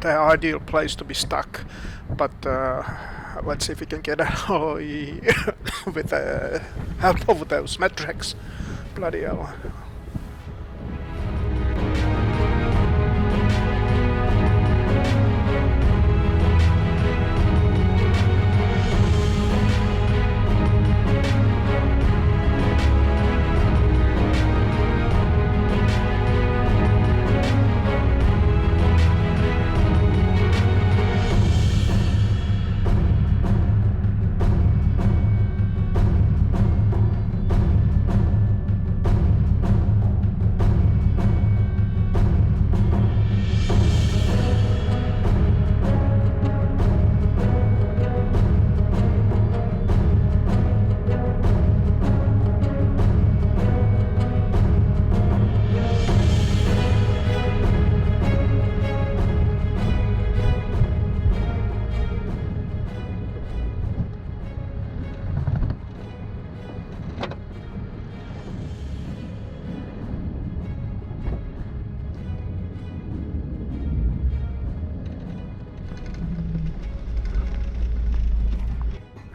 the ideal place to be stuck, but let's see if we can get it with the help of those Maxtrax. Bloody hell.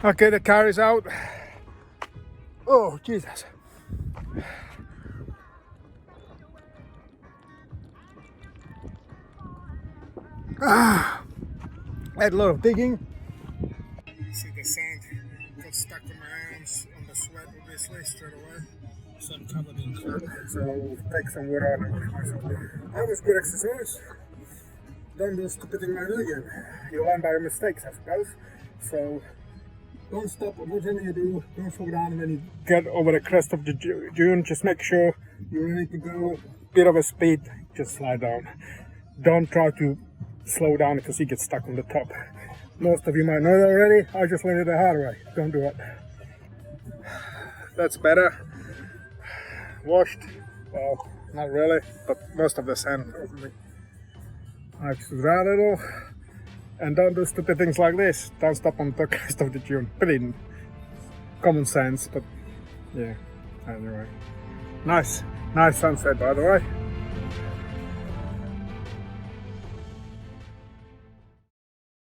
Okay, the car is out. Oh, Jesus. I had a lot of digging. See the sand got stuck in my arms on the sweat, obviously, straight away. So I'm covered in sweat. So I'll take some water out and wash myself. That was good exercise. Don't do stupid thing like that again. You learn by your mistakes, I suppose. So don't stop whatever you do, don't slow down when you get over the crest of the dune. Just make sure you're ready to go. Bit of a speed, just slide down. Don't try to slow down because you get stuck on the top. Most of you might know that already. I just learned it the hard way. Don't do it. That's better. Washed. Well, not really, but most of the sand probably. I just dry a little. And don't do stupid things like this. Don't stop on the crest of the dune. Pretty common sense, but yeah, anyway. Nice sunset by the way.